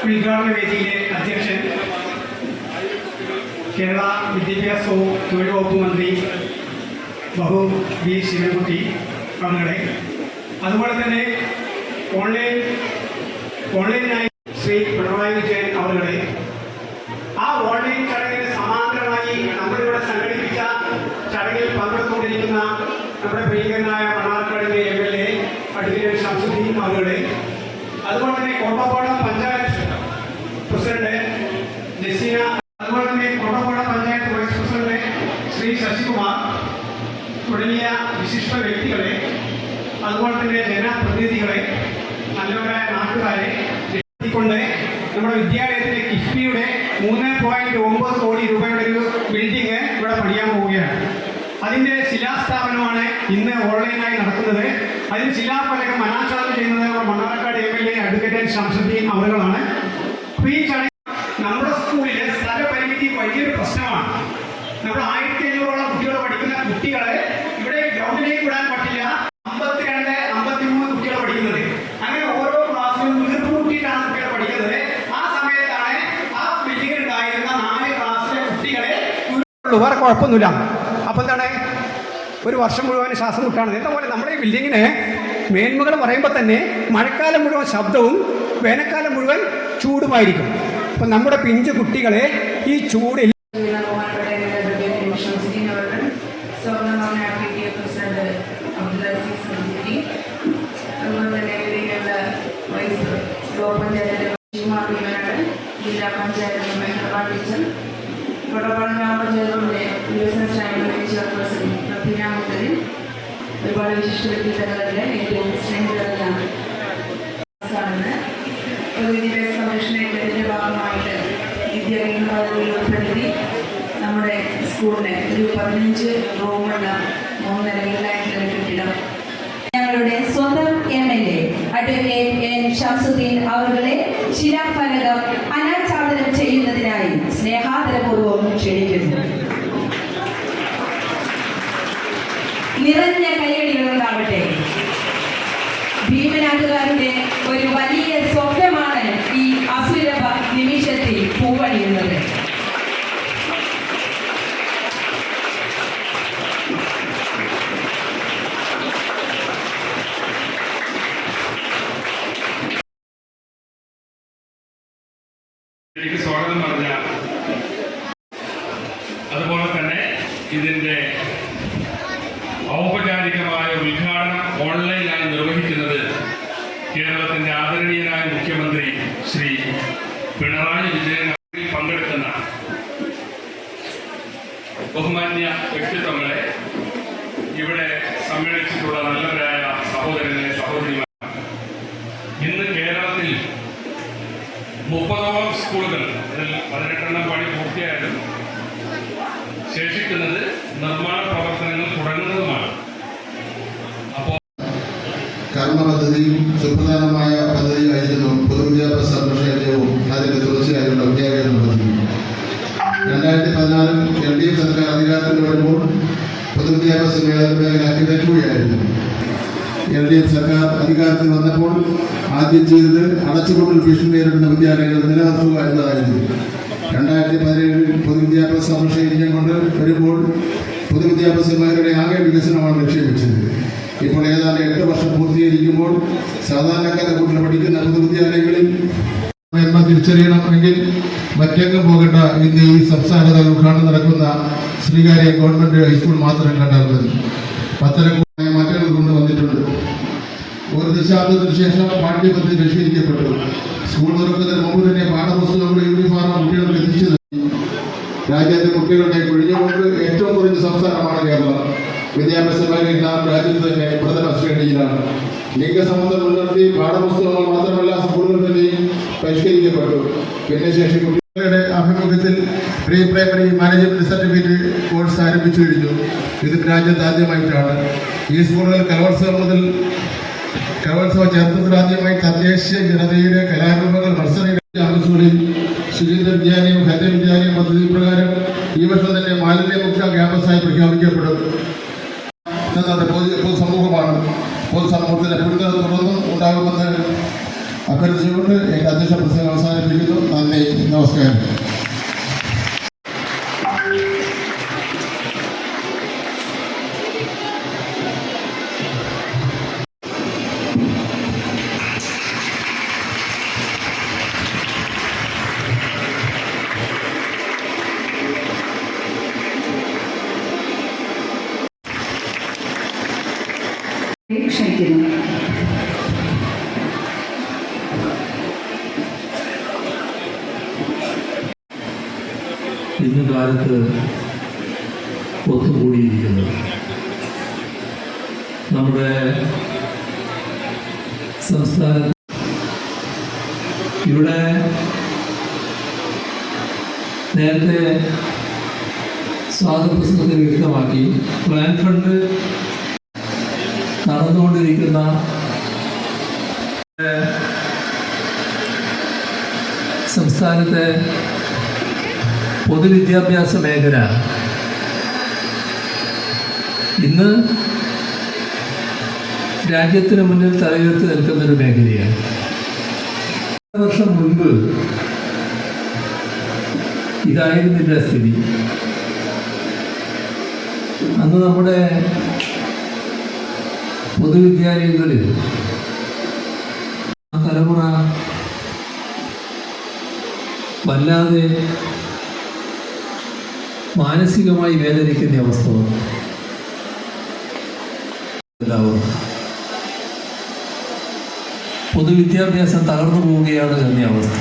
ഉദ്ഘാടന വേദിയിലെ അധ്യക്ഷൻ കേരള വിദ്യാഭ്യാസവും തൊഴിൽ വകുപ്പ് മന്ത്രി ബഹു വി ശിവൻകുട്ടി അവരുടെ, അതുപോലെ തന്നെ ഓൺലൈനായി ശ്രീ പിണറായി വിജയൻ അവരുടെ, ആ ഓൺലൈൻ ചടങ്ങിന് സമാന്തരമായി നമ്മളിവിടെ സംഘടിപ്പിച്ച ചടങ്ങിൽ പങ്കെടുത്തുകൊണ്ടിരിക്കുന്ന നമ്മുടെ പ്രിയങ്കരനായ മണ്ണാർക്കാടിലെ MLA അഡ്വക്കേറ്റ് ഷംസുദ്ദീൻ അവരുടെ, അതുപോലെ തന്നെ കോട്ടപ്പാടം പഞ്ചായത്ത് പ്രസിഡന്റ് ജസീന, അതുപോലെ തന്നെ കോട്ടപ്പാടം പഞ്ചായത്ത് വൈസ് പ്രസിഡന്റ് ശ്രീ ശശികുമാർ തുടങ്ങിയ വിശിഷ്ട വ്യക്തികളെ, അതുപോലെ തന്നെ ജനപ്രതിനിധികളെ, നല്ലവരായ നാട്ടുകാരെ എത്തിക്കൊണ്ട് നമ്മുടെ വിദ്യാലയത്തിലെ കിഫ്ബിയുടെ 3.9 കോടി രൂപയുടെ ഒരു ബിൽഡിംഗ് ഇവിടെ പണിയാൻ പോവുകയാണ്. അതിൻ്റെ ശിലാസ്ഥാപനമാണ് ഇന്ന് ഓൺലൈനായി നടക്കുന്നത്. അതിന് ശിലാഫലകം അനാച്ഛാദനം ചെയ്യുന്നത് മണ്ണാർക്കാട് MLA അഡ്വക്കേറ്റ് ഷംസുദ്ദീൻ അവറുകളാണ്. അപ്പോൾ ഈ ചടങ്ങ് നമ്മുടെ സ്കൂളിലെ സ്ഥലപരിമിതി വലിയൊരു പ്രശ്നമാണ്. നമ്മൾ 1500ഓളം കുട്ടികൾ പഠിക്കുന്ന കുട്ടികളെ ഇവിടെ ഗ്രൗണ്ടിലേക്ക് വിടാൻ പറ്റില്ല. 52, 53 കുട്ടികൾ പഠിക്കുന്നത്. അങ്ങനെ ഓരോ ക്ലാസ്സിലും വീർപ്പുകൂട്ടിയിട്ടാണ് കുട്ടികൾ പഠിക്കുന്നത്. ആ സമയത്താണ് ആ ബിൽഡിംഗിൽ ഉണ്ടായിരുന്ന 4 ക്ലാസ്സിലെ കുട്ടികളെ വേറെ കുഴപ്പമൊന്നുമില്ല. അപ്പോൾ എന്താണ്, ഒരു വർഷം മുഴുവൻ ശ്വാസം മുട്ടാണ്. ഇതേപോലെ നമ്മുടെ ഈ ബിൽഡിങ്ങിന് മേന്മകൾ പറയുമ്പോൾ തന്നെ മഴക്കാലം മുഴുവൻ ശബ്ദവും വേനൽക്കാലം മുഴുവൻ ചൂടുമായിരിക്കും. അപ്പം നമ്മുടെ പിഞ്ചു കുട്ടികളെ ഈ ചൂടിൽ ജില്ലാ പഞ്ചായത്ത് മെമ്പർ ടീച്ചർ, കോട്ടപ്പാടം ഗ്രാമപഞ്ചായത്തിൻ്റെ വികസന സ്റ്റാൻഡിംഗ് ചെയർപേഴ്സൺ പ്രഭിനാമുദ്ദീൻ, ഒരുപാട് വിശിഷ്ട വ്യക്തിത്വങ്ങളുടെ ഏറ്റവും സ്നേഹിതരാണ്. പൊതുവിദ്യാഭ്യാസ സംരക്ഷണ യജ്ഞത്തിൻ്റെ ഭാഗമായിട്ട് വിദ്യാഭ്യാസ പദ്ധതിയിൽ ഉൾപ്പെടുത്തി നമ്മുടെ സ്കൂളിന് ഒരു 15 റൂമുള്ള 3 നിലകളിലായിട്ടുള്ള കെട്ടിടം ഞങ്ങളുടെ സ്വന്തം MLA അഡ്വക്കേറ്റ് N. ഷംസുദ്ദീൻ അവരുടെ ശിലാഫലകം അനാച്ഛാദനം ചെയ്യുന്നതിനായി സ്നേഹാദരപൂർവ്വം ക്ഷണിക്കുന്നു. നിറഞ്ഞ കൈയടികളുണ്ടാവട്ടെ. ഭീമനാട്ടുകാരുടെ ഒരു വലിയ സ്വപ്നമാണ് ഈ അസുലഭ നിമിഷത്തിൽ പൂവണിയുന്നത്. എനിക്ക് സ്വാഗതം പറഞ്ഞ, അതുപോലെ തന്നെ ഇതിൻ്റെ ഔപചാരികമായ ഉദ്ഘാടനം ഓൺലൈനായി നിർവഹിക്കുന്നത് കേരളത്തിൻ്റെ ആദരണീയനായ മുഖ്യമന്ത്രി ശ്രീ പിണറായി വിജയൻ പങ്കെടുക്കുന്ന ബഹുമാന്യ വ്യക്തിത്വങ്ങളെ, ഇവിടെ സമ്മേളിച്ചിട്ടുള്ള നല്ലവരായ സഹോദരങ്ങളെ, സഹോദരിമാർ, ഇന്ന് കേരളത്തിൽ 30ഓളം സ്കൂളുകൾ, അതിൽ 18 പണി പൂർത്തിയായാലും ശേഷിക്കുന്നത് നിർമ്മാണ പ്രവർത്തനങ്ങൾ തുടങ്ങുന്നതുമാണ്. അപ്പോൾ കർമ്മ പദ്ധതിയും സുപ്രധാനമായ പദ്ധതിയായിരുന്നു പൊതുവിദ്യാഭ്യാസ സംരക്ഷണ യജ്ഞവും അതിൻ്റെ തുടർച്ചയായുള്ള വിദ്യാഭ്യാസ പദ്ധതി. 2014 LDF സർക്കാർ അധികാരത്തിൽ വരുമ്പോൾ പൊതുവിദ്യാഭ്യാസ മേഖല അട്ടിമറിക്കുകയായിരുന്നു. LDF സർക്കാർ അധികാരത്തിൽ വന്നപ്പോൾ ആദ്യം ചെയ്തത് അടച്ചുപൂട്ടൽ ഭീഷണി നേരിടുന്ന വിദ്യാലയങ്ങൾ നിലനിർത്തുക എന്നതായിരുന്നു. 2017 പൊതുവിദ്യാഭ്യാസ സംരക്ഷണ യജ്ഞം കൊണ്ട് വരുമ്പോൾ പൊതുവിദ്യാഭ്യാസ മേഖലയുടെ ആകെ വികസനമാണ് ലക്ഷ്യം വെച്ചത്. ഇപ്പോൾ ഏതാണ്ട് 8 വർഷം പൂർത്തീകരിക്കുമ്പോൾ സാധാരണക്കാരെ കുട്ടികൾ പഠിക്കുന്ന പൊതുവിദ്യാലയങ്ങളിൽ മേന്മ തിരിച്ചറിയണമെങ്കിൽ മറ്റെങ്ങും പോകേണ്ട ഇന്ന് ഈ സംസ്ഥാനതല ഉദ്ഘാടനം നടക്കുന്ന ശ്രീകാര്യം ഗവൺമെന്റ് ഹൈസ്കൂൾ മാത്രം കണ്ടാൽ മതി. അത്തരം മാറ്റങ്ങൾ കൊണ്ടുവന്നിട്ടുണ്ട്. ഒരു ദശാബ്ദത്തിന് ശേഷം പാഠ്യപദ്ധതി പരിഷ്കരിക്കപ്പെട്ടു. സ്കൂൾ തുറക്കുന്നതിന് മുമ്പ് തന്നെ പാഠപുസ്തകങ്ങളുടെ യൂണിഫോം കുട്ടികൾക്ക് എത്തിച്ചു നൽകി. രാജ്യത്തെ കുട്ടികളുടെ കൊഴിഞ്ഞുകൊണ്ട് ഏറ്റവും കുറഞ്ഞ സംസ്ഥാനമാണ് കേരളം. വിദ്യാഭ്യാസ മേഖലയിൽ നാം രാജ്യത്ത് തന്നെ പ്രഥമ ശ്രേണിയിലാണ്. ലിംഗസമത്വം മുൻനിർത്തി പാഠപുസ്തകങ്ങൾ മാത്രമല്ല സ്കൂളുകൾ തന്നെയും പരിഷ്കരിക്കപ്പെട്ടു. ഭിന്നശേഷി ആഭിമുഖ്യത്തിൽ pre primary management certificate course ആരംഭിച്ചു കഴിഞ്ഞു. ഇത് രാജ്യത്ത് ആദ്യമായിട്ടാണ്. ഈ സ്കൂളുകൾ കലോത്സവം ചരിത്രത്തിൽ ആദ്യമായി തദ്ദേശീയ ജനതയുടെ കലാരൂപങ്ങൾ മത്സരങ്ങളിൽ ക്യാമ്പസുകളിൽ ശുചിത്വ വിദ്യാലയം ഹരിത വിദ്യാലയം പദ്ധതി പ്രകാരം ഈ വർഷം തന്നെ മാലിന്യമുക്ത ക്യാമ്പസായി പ്രഖ്യാപിക്കപ്പെടും. പൊതുസമൂഹമാണ്. പൊതുസമൂഹത്തിന്റെ പിന്തുണ തുടർന്നും ഉണ്ടാകുമെന്ന് അഭ്യർത്ഥിച്ചുകൊണ്ട് എൻ്റെ അധ്യക്ഷ പ്രസംഗം അവസാനിപ്പിക്കുന്നു. നന്ദി, നമസ്കാരം. ക്ഷണിക്കുന്നു. ഇന്ന് കാലത്ത് ഒത്തുകൂടിയിരിക്കുന്നത് നമ്മുടെ സംസ്ഥാനത്ത് ഇവിടെ നേരത്തെ സ്വാഗതപ്രസംഗത്തിൽ വ്യക്തമാക്കി പ്ലാൻ ഫണ്ട് നടന്നുകൊണ്ടിരിക്കുന്ന സംസ്ഥാനത്തെ പൊതുവിദ്യാഭ്യാസ മേഖല ഇന്ന് രാജ്യത്തിന് മുന്നിൽ തലയുയർത്തി നിൽക്കുന്നൊരു മേഖലയാണ്. വർഷം മുൻപ് ഇതായിരുന്നില്ല സ്ഥിതി. അന്ന് നമ്മുടെ പൊതുവിദ്യാലയങ്ങളിൽ ആ തലമുറ വല്ലാതെ മാനസികമായി വേദനിക്കുന്ന അവസ്ഥ വന്നു. എല്ലാവരും പൊതുവിദ്യാഭ്യാസം തകർന്നു പോവുകയാണ് എന്ന അവസ്ഥ.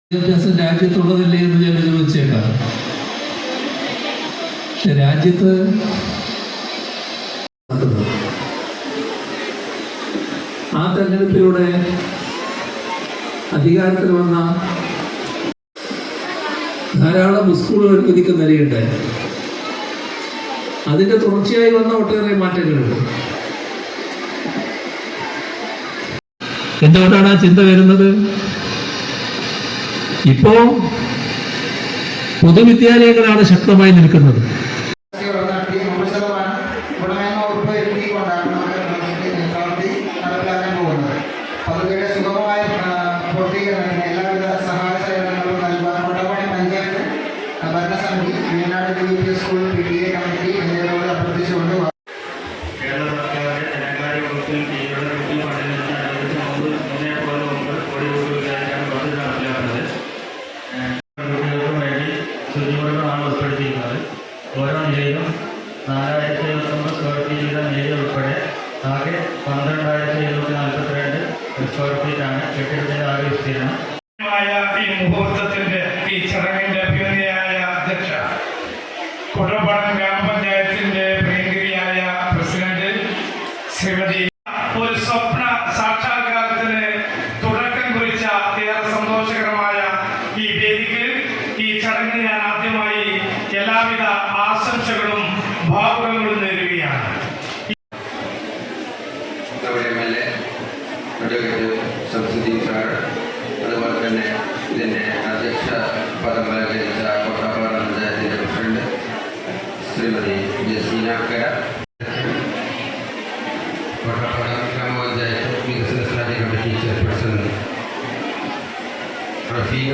വിദ്യാഭ്യാസം രാജ്യത്തുള്ളതല്ലേ എന്ന് ഞാൻ ചോദിച്ചേക്കാം. പക്ഷെ രാജ്യത്ത് ആ തെരഞ്ഞെടുപ്പിലൂടെ അധികാരത്തിൽ വന്ന ധാരാളം സ്കൂളുകൾ വിധിക്കുന്ന നിലയുണ്ടായി. അതിന്റെ തുടർച്ചയായി വന്ന ഒട്ടേറെ മാറ്റങ്ങളുണ്ട്. എന്തുകൊണ്ടാണ് ആ ചിന്ത വരുന്നത്? ഇപ്പോ പൊതുവിദ്യാലയങ്ങളാണ് ശക്തമായി നിൽക്കുന്നത്. ഓരോ നിലയിലും 4029 സ്ക്വയർ ഫീറ്റ് വീതം ഏരിയ ഉൾപ്പെടെ ആകെ 12,742 സ്ക്വയർ ഫീറ്റാണ് കെട്ടിടത്തിന്റെ ആകെ വിസ്തീർണം. ഈ മുഹൂർത്തത്തിന്റെ ഈ ചടങ്ങിന്റെ അഭിനന്ദയായ അധ്യക്ഷ, കുടപ്പണം ഗ്രാമപഞ്ചായത്തിന്റെ പ്രിയങ്കരിയായ പ്രസിഡന്റ് ശ്രീമതി, ഒരു സ്വപ്ന സാക്ഷാത്കാരത്തിന് തുടക്കം കുറിച്ച ഏറെ സന്തോഷകരമായ ഈ വേദിക്ക് ഈ ചടങ്ങിന് ഞാൻ ആദ്യമായി എല്ലാവിധ ആശംസകളും ഭാവുകങ്ങളും നേരുകയാണ്. സംസ്കൃതി സാർ, അതുപോലെ തന്നെ ഇതിൻ്റെ അധ്യക്ഷ പദം അലങ്കരിച്ച കോട്ടാപ്പാറ പഞ്ചായത്തിൻ്റെ പ്രസിഡന്റ് ശ്രീമതി ജസീനാക്കര, കോട്ടാപ്പാറ ഗ്രാമപഞ്ചായത്ത് വികസന സ്റ്റാൻഡിംഗ് കമ്മിറ്റി ചെയർപേഴ്സൺ റഫീഖ,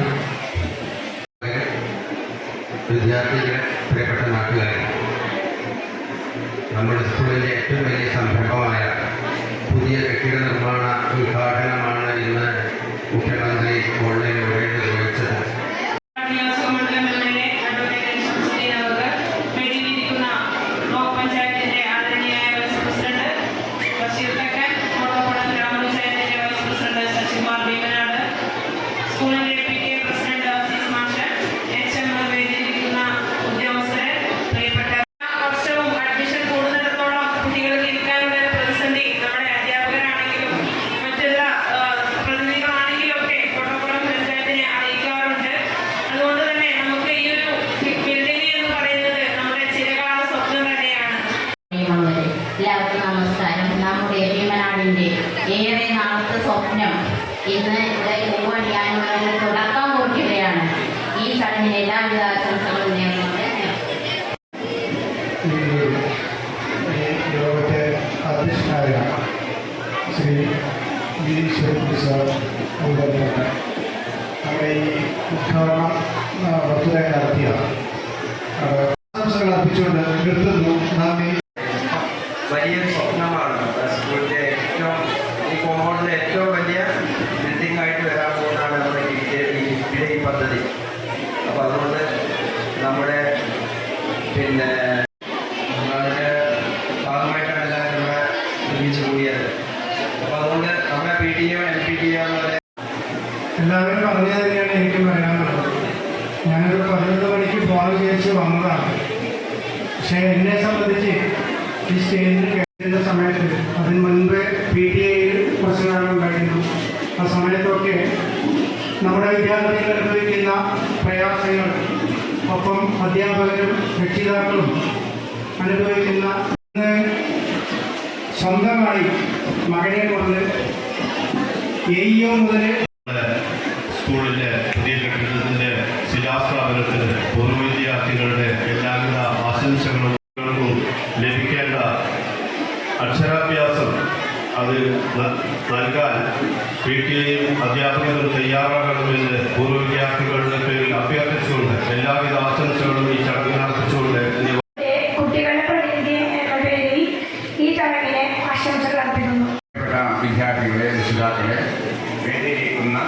വിദ്യാർത്ഥികളെ, പ്രിയപ്പെട്ട നാട്ടുകാരെ, നമ്മുടെ സ്കൂളിലെ ഏറ്റവും വലിയ സംരംഭമായ പുതിയ കെട്ടിട നിർമ്മാണ ഉദ്ഘാടനമാണ് ഇന്ന് മുഖ്യമന്ത്രി ഓൺലൈനിലൂടെ നിർവഹിച്ചത്. സ്കൂളിന്റെ PTA പ്രസിഡന്റ് അസീസ് മാഷ്, HM വേദിയിലിരിക്കുന്ന സ്കൂളിലേക്ക് പൂവണിയാനുള്ള ഒരു തുടക്കം കുറിക്കുകയാണ്. ഈ ചടങ്ങിന് എല്ലാവിധ ആശംസകളും നേർന്നുകൊണ്ട് ഈ യോഗത്തെ അധ്യക്ഷനായ ശ്രീ വി ശിവകുമാർ സാർ അതുപോലെ നമ്മുടെ ഈ ഉദ്ഘാടനം ബർത്ത്ഡേ നടത്തിയ ആശംസകൾ അർപ്പിച്ചുകൊണ്ട് നിർത്തുന്നു. നന്ദി. വലിയൊരു സ്വപ്നമാണ് സ്കൂളിൻ്റെ ഈ കോമ്പൗണ്ടിലെ ഏറ്റവും വലിയ ബിൽഡിംഗ് ആയിട്ട് വരാൻ പോകുന്നതാണ് നമ്മുടെ ഈ പദ്ധതി. അപ്പോൾ അതുകൊണ്ട് നമ്മുടെ അതിൻ്റെ ഭാഗമായിട്ടാണ് എല്ലാവരും ഇവിടെ ഒരുമിച്ച് കൂടിയത്. അപ്പോൾ അതുകൊണ്ട് നമ്മുടെ PTO LPTO എന്നുള്ള എല്ലാവരും പറഞ്ഞു തന്നെയാണ് എനിക്ക് പറയാനുള്ളത്. ഞാനൊരു 11 മണിക്ക് ഫോൺ വിചാരിച്ച് വന്നതാണ്. പക്ഷേ എന്നെ സംബന്ധിച്ച് ഈ സ്റ്റേജിൽ കയറുന്ന സമയത്ത് അതിന് മുൻപ് PTAയിൽ കുറച്ച് കാലം ഉണ്ടായിരുന്നു. ആ സമയത്തൊക്കെ നമ്മുടെ വിദ്യാർത്ഥികൾ അനുഭവിക്കുന്ന പ്രയാസങ്ങൾ, ഒപ്പം അധ്യാപകരും രക്ഷിതാക്കളും അനുഭവിക്കുന്ന സ്വന്തമായി മകനെ കൊണ്ട് AEO മുതൽ സ്കൂളിൻ്റെ പുതിയ കെട്ടിടത്തിൻ്റെ ശിലാസ്ഥാപനത്തിന് പൂർവ്വ വിദ്യാർത്ഥികളുടെ എല്ലാവിധ ആശംസകളും ലഭിക്കേണ്ട അക്ഷരാഭ്യാസം അത് നൽകാൻ PTAയും അധ്യാപകരും തയ്യാറാകണമെന്ന് പൂർവ്വ വിദ്യാർത്ഥികളുടെ പേരിൽ അഭ്യർത്ഥിച്ചുകൊണ്ട് എല്ലാവിധ ആശംസകളും ഈ ചടങ്ങിൽ അർപ്പിച്ചുകൊണ്ട് കുട്ടികളുടെ പ്രതിനിധി എന്ന പേരിൽ ഈ ചടങ്ങിനെ ആശംസകൾ അർപ്പിക്കുന്നു. വിദ്യാർത്ഥികളെ, രക്ഷിതാക്കളെ, വേദിയിരിക്കുന്ന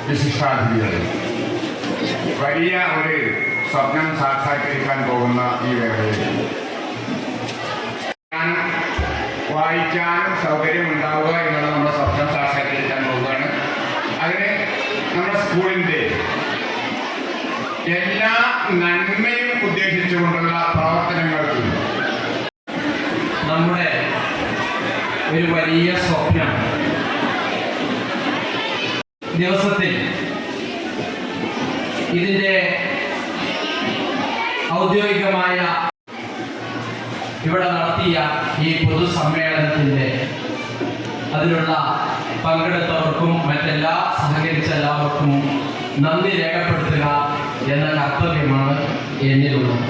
വിശിഷ്ടാതിഥികളെ, വലിയ ഒരു സ്വപ്നം സാക്ഷാത്കരിക്കാൻ പോകുന്ന ഈ വേളയിൽ വായിക്കാനും സൗകര്യമുണ്ടാവുക എന്നുള്ള നമ്മുടെ സ്വപ്നം സാക്ഷാത്കരിക്കാൻ പോവുകയാണ്. അതിന് നമ്മുടെ സ്കൂളിൻ്റെ എല്ലാ നന്മയും ഉദ്ദേശിച്ചുകൊണ്ടുള്ള പ്രവർത്തനങ്ങൾക്ക് നമ്മുടെ ഒരു വലിയ സ്വപ്നം ദിവസത്തിൽ ഇതിൻ്റെ ഔദ്യോഗികമായ ഇവിടെ നടത്തിയ ഈ പൊതുസമ്മേളനത്തിൻ്റെ അതിലുള്ള പങ്കെടുത്തവർക്കും മറ്റെല്ലാ സഹകരിച്ച എല്ലാവർക്കും നന്ദി രേഖപ്പെടുത്തുക എന്ന കർത്തവ്യമാണ് എന്നിലുള്ളത്.